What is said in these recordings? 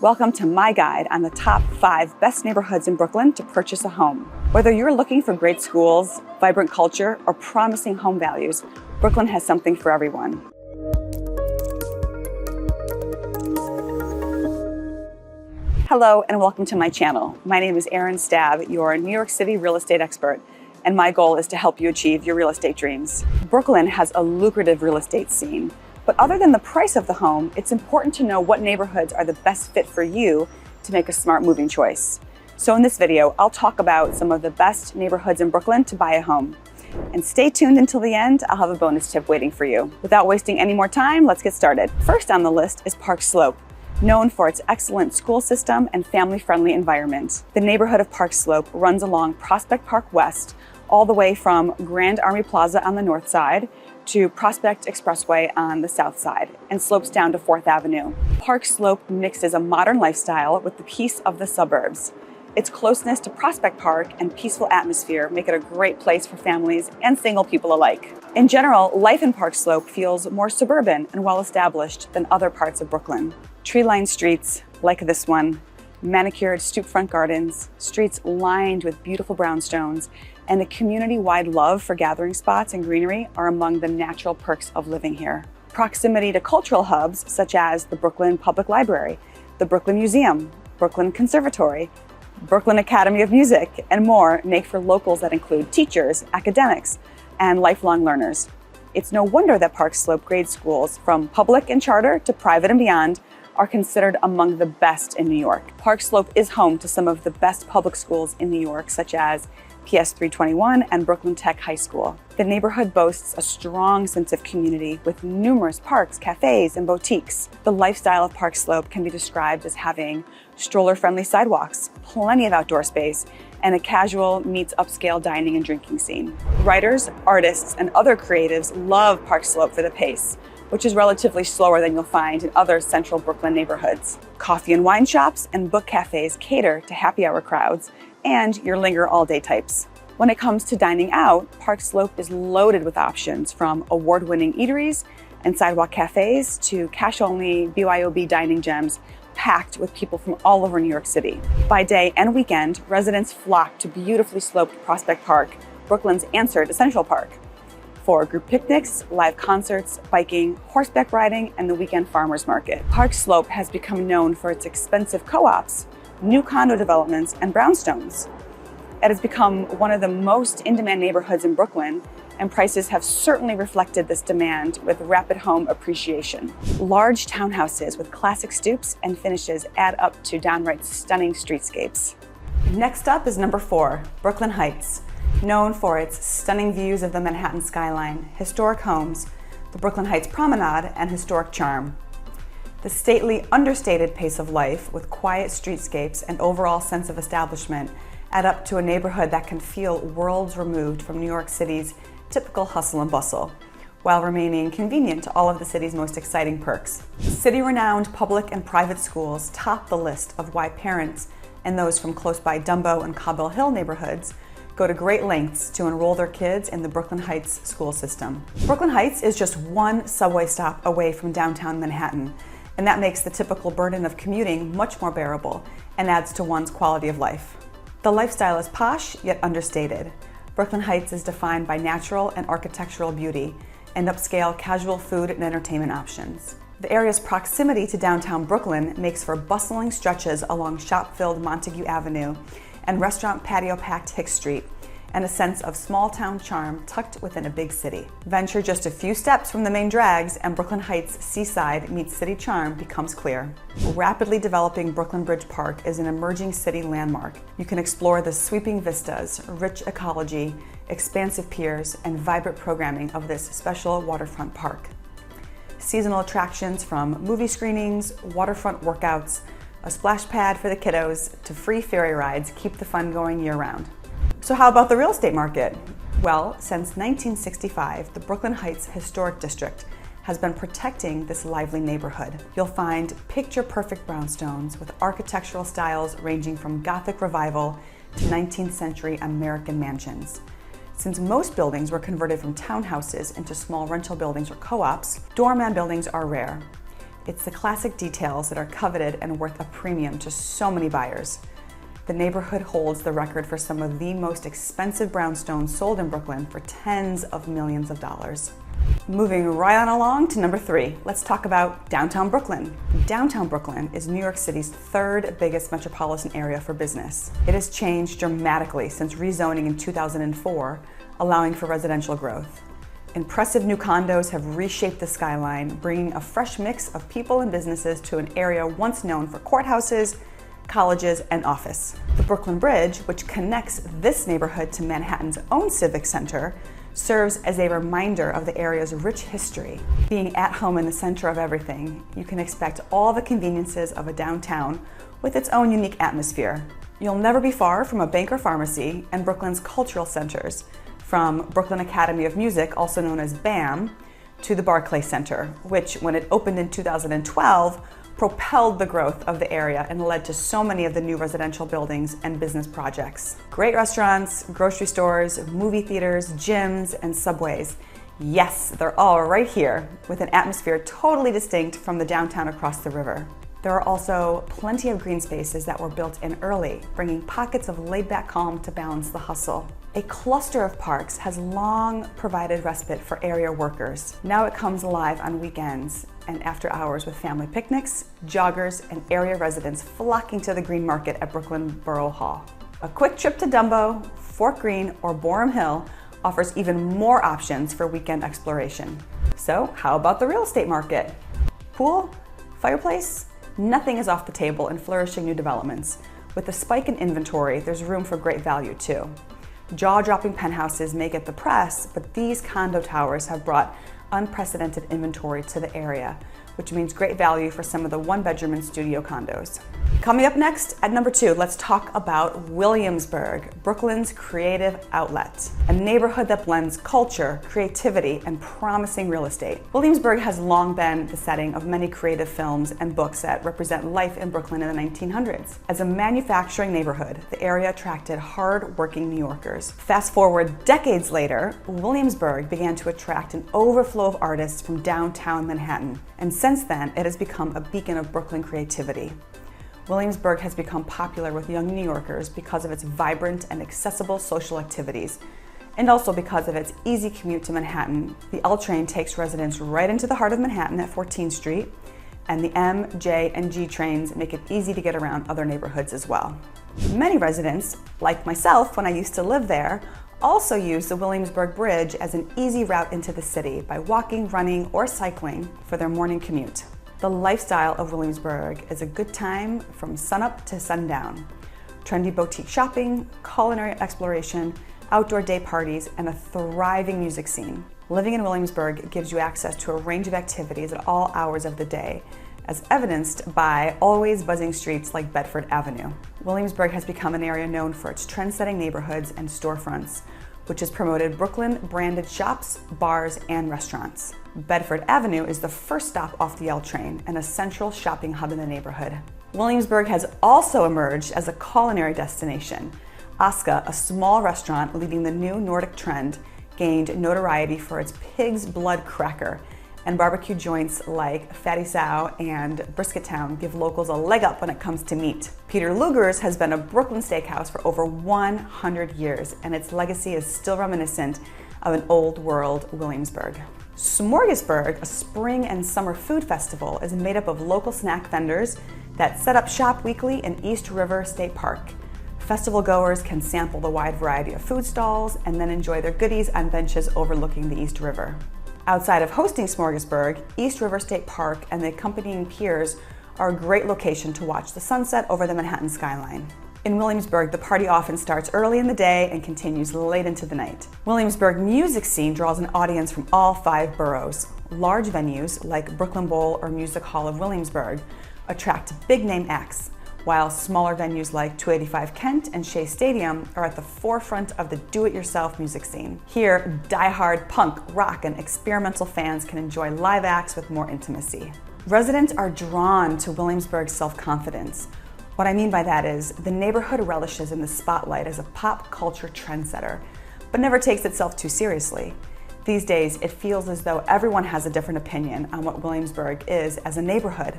Welcome to my guide on the top 5 best neighborhoods in Brooklyn to purchase a home. Whether you're looking for great schools, vibrant culture, or promising home values, Brooklyn has something for everyone. Hello and welcome to my channel. My name is Erin Stabb, your New York City real estate expert, and my goal is to help you achieve your real estate dreams. Brooklyn has a lucrative real estate scene. But other than the price of the home, it's important to know what neighborhoods are the best fit for you to make a smart moving choice. So in this video, I'll talk about some of the best neighborhoods in Brooklyn to buy a home. And stay tuned until the end, I'll have a bonus tip waiting for you. Without wasting any more time, let's get started. First on the list is Park Slope, known for its excellent school system and family-friendly environment. The neighborhood of Park Slope runs along Prospect Park West, all the way from Grand Army Plaza on the north side to Prospect Expressway on the south side, and slopes down to 4th Avenue. Park Slope mixes a modern lifestyle with the peace of the suburbs. Its closeness to Prospect Park and peaceful atmosphere make it a great place for families and single people alike. In general, life in Park Slope feels more suburban and well-established than other parts of Brooklyn. Tree-lined streets, like this one, manicured stoop front gardens, streets lined with beautiful brownstones, and a community-wide love for gathering spots and greenery are among the natural perks of living here. Proximity to cultural hubs such as the Brooklyn Public Library, the Brooklyn Museum, Brooklyn Conservatory, Brooklyn Academy of Music, and more make for locals that include teachers, academics, and lifelong learners. It's no wonder that Park Slope grade schools, from public and charter to private and beyond, are considered among the best in New York. Park Slope is home to some of the best public schools in New York, such as PS 321 and Brooklyn Tech High School. The neighborhood boasts a strong sense of community with numerous parks, cafes, and boutiques. The lifestyle of Park Slope can be described as having stroller-friendly sidewalks, plenty of outdoor space, and a casual meets upscale dining and drinking scene. Writers, artists, and other creatives love Park Slope for the pace, which is relatively slower than you'll find in other central Brooklyn neighborhoods. Coffee and wine shops and book cafes cater to happy hour crowds and your linger all day types. When it comes to dining out, Park Slope is loaded with options from award-winning eateries and sidewalk cafes to cash-only BYOB dining gems packed with people from all over New York City. By day and weekend, residents flock to beautifully sloped Prospect Park, Brooklyn's answer to Central Park, for group picnics, live concerts, biking, horseback riding, and the weekend farmers market. Park Slope has become known for its expensive co-ops, new condo developments, and brownstones. It has become one of the most in-demand neighborhoods in Brooklyn, and prices have certainly reflected this demand with rapid home appreciation. Large townhouses with classic stoops and finishes add up to downright stunning streetscapes. Next up is number 4, Brooklyn Heights. Known for its stunning views of the Manhattan skyline, historic homes, the Brooklyn Heights Promenade, and historic charm. The stately, understated pace of life with quiet streetscapes and overall sense of establishment add up to a neighborhood that can feel worlds removed from New York City's typical hustle and bustle, while remaining convenient to all of the city's most exciting perks. City-renowned public and private schools top the list of why parents and those from close by Dumbo and Cobble Hill neighborhoods go to great lengths to enroll their kids in the Brooklyn Heights school system. Brooklyn Heights is just one subway stop away from downtown Manhattan, and that makes the typical burden of commuting much more bearable and adds to one's quality of life. The lifestyle is posh, yet understated. Brooklyn Heights is defined by natural and architectural beauty and upscale casual food and entertainment options. The area's proximity to downtown Brooklyn makes for bustling stretches along shop-filled Montague Avenue and restaurant patio-packed Hicks Street, and a sense of small-town charm tucked within a big city. Venture just a few steps from the main drags and Brooklyn Heights seaside meets city charm becomes clear. Rapidly developing Brooklyn Bridge Park is an emerging city landmark. You can explore the sweeping vistas, rich ecology, expansive piers, and vibrant programming of this special waterfront park. Seasonal attractions from movie screenings, waterfront workouts, a splash pad for the kiddos, to free ferry rides keep the fun going year-round. So how about the real estate market? Well, since 1965, the Brooklyn Heights Historic District has been protecting this lively neighborhood. You'll find picture-perfect brownstones with architectural styles ranging from Gothic Revival to 19th century American mansions. Since most buildings were converted from townhouses into small rental buildings or co-ops, doorman buildings are rare. It's the classic details that are coveted and worth a premium to so many buyers. The neighborhood holds the record for some of the most expensive brownstones sold in Brooklyn for tens of millions of dollars. Moving right on along to number 3, let's talk about downtown Brooklyn. Downtown Brooklyn is New York City's third biggest metropolitan area for business. It has changed dramatically since rezoning in 2004, allowing for residential growth. Impressive new condos have reshaped the skyline, bringing a fresh mix of people and businesses to an area once known for courthouses, colleges, and office. The Brooklyn Bridge, which connects this neighborhood to Manhattan's own civic center, serves as a reminder of the area's rich history. Being at home in the center of everything, you can expect all the conveniences of a downtown with its own unique atmosphere. You'll never be far from a bank or pharmacy and Brooklyn's cultural centers, from Brooklyn Academy of Music, also known as BAM, to the Barclays Center, which, when it opened in 2012, propelled the growth of the area and led to so many of the new residential buildings and business projects. Great restaurants, grocery stores, movie theaters, gyms, and subways. Yes, they're all right here, with an atmosphere totally distinct from the downtown across the river. There are also plenty of green spaces that were built in early, bringing pockets of laid-back calm to balance the hustle. A cluster of parks has long provided respite for area workers. Now it comes alive on weekends and after hours with family picnics, joggers, and area residents flocking to the Green Market at Brooklyn Borough Hall. A quick trip to Dumbo, Fort Greene, or Boerum Hill offers even more options for weekend exploration. So how about the real estate market? Pool? Fireplace? Nothing is off the table in flourishing new developments. With the spike in inventory, there's room for great value too. Jaw-dropping penthouses may get the press, but these condo towers have brought unprecedented inventory to the area, which means great value for some of the one-bedroom and studio condos. Coming up next, at number 2, let's talk about Williamsburg, Brooklyn's creative outlet, a neighborhood that blends culture, creativity, and promising real estate. Williamsburg has long been the setting of many creative films and books that represent life in Brooklyn in the 1900s. As a manufacturing neighborhood, the area attracted hard-working New Yorkers. Fast forward decades later, Williamsburg began to attract an overflow of artists from downtown Manhattan, and since then, it has become a beacon of Brooklyn creativity. Williamsburg has become popular with young New Yorkers because of its vibrant and accessible social activities, and also because of its easy commute to Manhattan. The L train takes residents right into the heart of Manhattan at 14th Street, and the M, J, and G trains make it easy to get around other neighborhoods as well. Many residents, like myself when I used to live there, also use the Williamsburg Bridge as an easy route into the city by walking, running, or cycling for their morning commute. The lifestyle of Williamsburg is a good time from sunup to sundown. Trendy boutique shopping, culinary exploration, outdoor day parties, and a thriving music scene. Living in Williamsburg gives you access to a range of activities at all hours of the day, as evidenced by always buzzing streets like Bedford Avenue. Williamsburg has become an area known for its trend-setting neighborhoods and storefronts, which has promoted Brooklyn-branded shops, bars, and restaurants. Bedford Avenue is the first stop off the L train and a central shopping hub in the neighborhood. Williamsburg has also emerged as a culinary destination. Aska, a small restaurant leading the new Nordic trend, gained notoriety for its pig's blood cracker, and barbecue joints like Fatty Sow and Brisket Town give locals a leg up when it comes to meat. Peter Luger's has been a Brooklyn steakhouse for over 100 years, and its legacy is still reminiscent of an old world Williamsburg. Smorgasburg, a spring and summer food festival, is made up of local snack vendors that set up shop weekly in East River State Park. Festival goers can sample the wide variety of food stalls and then enjoy their goodies on benches overlooking the East River. Outside of hosting Smorgasburg, East River State Park and the accompanying piers are a great location to watch the sunset over the Manhattan skyline. In Williamsburg, the party often starts early in the day and continues late into the night. Williamsburg music scene draws an audience from all 5 boroughs. Large venues like Brooklyn Bowl or Music Hall of Williamsburg attract big-name acts, while smaller venues like 285 Kent and Shea Stadium are at the forefront of the do-it-yourself music scene. Here, die-hard punk, rock, and experimental fans can enjoy live acts with more intimacy. Residents are drawn to Williamsburg's self-confidence. What I mean by that is, the neighborhood relishes in the spotlight as a pop culture trendsetter, but never takes itself too seriously. These days, it feels as though everyone has a different opinion on what Williamsburg is as a neighborhood.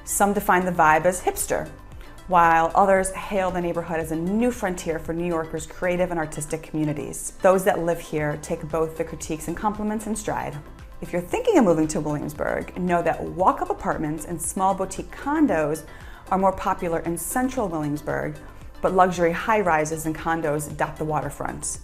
Some define the vibe as hipster, while others hail the neighborhood as a new frontier for New Yorkers' creative and artistic communities. Those that live here take both the critiques and compliments in stride. If you're thinking of moving to Williamsburg, know that walk-up apartments and small boutique condos are more popular in central Williamsburg, but luxury high-rises and condos dot the waterfront.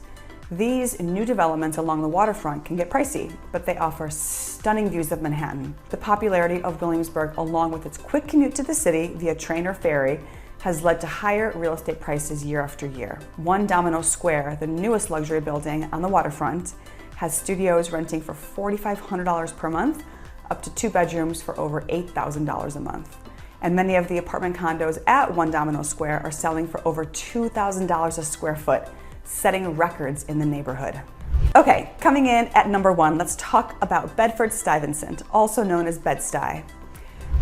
These new developments along the waterfront can get pricey, but they offer stunning views of Manhattan. The popularity of Williamsburg, along with its quick commute to the city via train or ferry, has led to higher real estate prices year after year. One Domino Square, the newest luxury building on the waterfront, has studios renting for $4,500 per month, up to 2 bedrooms for over $8,000 a month. And many of the apartment condos at One Domino Square are selling for over $2,000 a square foot, setting records in the neighborhood. Okay, coming in at number 1, let's talk about Bedford-Stuyvesant, also known as Bed-Stuy.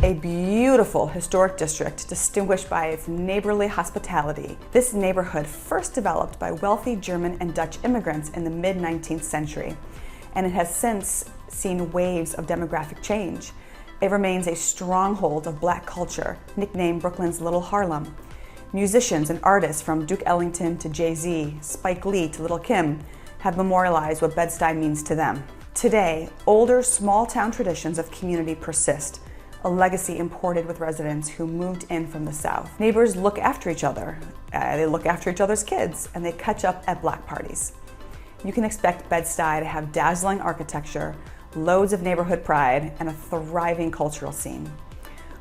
A beautiful historic district distinguished by its neighborly hospitality. This neighborhood first developed by wealthy German and Dutch immigrants in the mid-19th century, and it has since seen waves of demographic change. It remains a stronghold of Black culture, nicknamed Brooklyn's Little Harlem. Musicians and artists from Duke Ellington to Jay-Z, Spike Lee to Lil' Kim have memorialized what Bed-Stuy means to them. Today, older small-town traditions of community persist, a legacy imported with residents who moved in from the South. Neighbors look after each other, they look after each other's kids, and they catch up at block parties. You can expect Bed-Stuy to have dazzling architecture, loads of neighborhood pride, and a thriving cultural scene.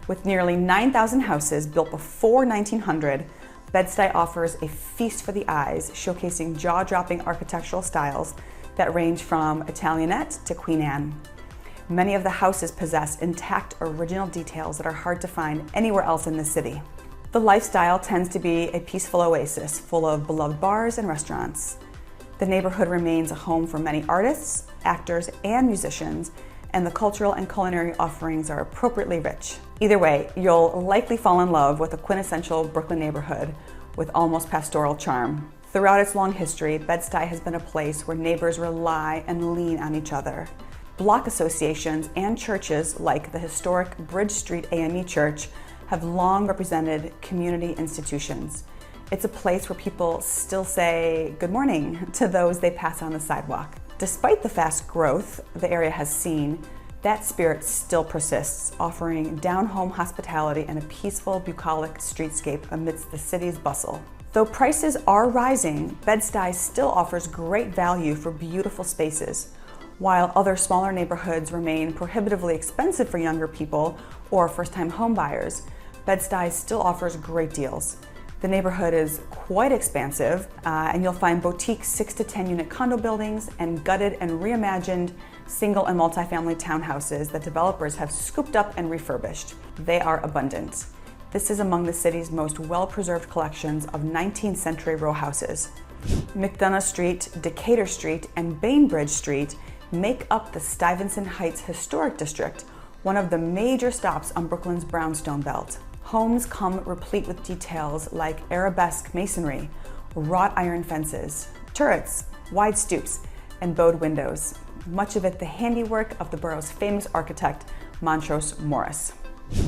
With nearly 9,000 houses built before 1900, Bed-Stuy offers a feast for the eyes, showcasing jaw-dropping architectural styles that range from Italianate to Queen Anne. Many of the houses possess intact original details that are hard to find anywhere else in the city. The lifestyle tends to be a peaceful oasis full of beloved bars and restaurants. The neighborhood remains a home for many artists, actors, and musicians, and the cultural and culinary offerings are appropriately rich. Either way, you'll likely fall in love with a quintessential Brooklyn neighborhood with almost pastoral charm. Throughout its long history, Bed-Stuy has been a place where neighbors rely and lean on each other. Block associations and churches like the historic Bridge Street AME Church have long represented community institutions. It's a place where people still say good morning to those they pass on the sidewalk. Despite the fast growth the area has seen, that spirit still persists, offering down-home hospitality and a peaceful, bucolic streetscape amidst the city's bustle. Though prices are rising, Bed-Stuy still offers great value for beautiful spaces. While other smaller neighborhoods remain prohibitively expensive for younger people or first-time home buyers, Bed-Stuy still offers great deals. The neighborhood is quite expansive, and you'll find boutique 6 to 10 unit condo buildings and gutted and reimagined single and multifamily townhouses that developers have scooped up and refurbished. They are abundant. This is among the city's most well-preserved collections of 19th century row houses. McDonough Street, Decatur Street, and Bainbridge Street make up the Stuyvesant Heights Historic District, one of the major stops on Brooklyn's brownstone belt. Homes come replete with details like arabesque masonry, wrought iron fences, turrets, wide stoops, and bowed windows. Much of it the handiwork of the borough's famous architect, Montrose Morris.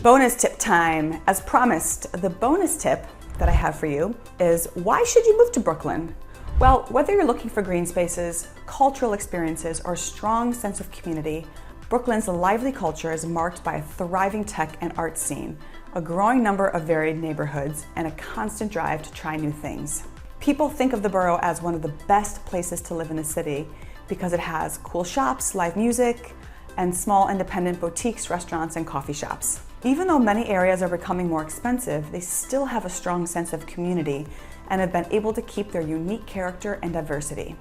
Bonus tip time. As promised, the bonus tip that I have for you is, why should you move to Brooklyn? Well, whether you're looking for green spaces, cultural experiences, or a strong sense of community, Brooklyn's lively culture is marked by a thriving tech and art scene, a growing number of varied neighborhoods, and a constant drive to try new things. People think of the borough as one of the best places to live in the city because it has cool shops, live music, and small independent boutiques, restaurants, and coffee shops. Even though many areas are becoming more expensive, they still have a strong sense of community and have been able to keep their unique character and diversity.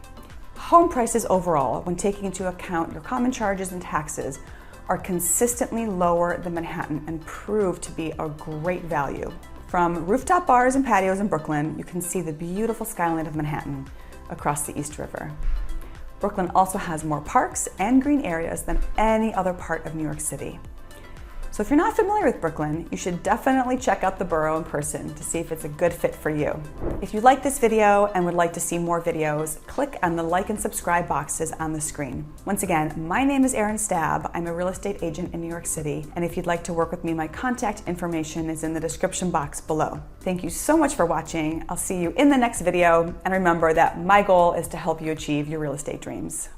Home prices overall, when taking into account your common charges and taxes, are consistently lower than Manhattan and prove to be a great value. From rooftop bars and patios in Brooklyn, you can see the beautiful skyline of Manhattan across the East River. Brooklyn also has more parks and green areas than any other part of New York City. So if you're not familiar with Brooklyn, you should definitely check out the borough in person to see if it's a good fit for you. If you like this video and would like to see more videos, click on the like and subscribe boxes on the screen. Once again, my name is Erin Stabb. I'm a real estate agent in New York City, and if you'd like to work with me, my contact information is in the description box below. Thank you so much for watching. I'll see you in the next video, and remember that my goal is to help you achieve your real estate dreams.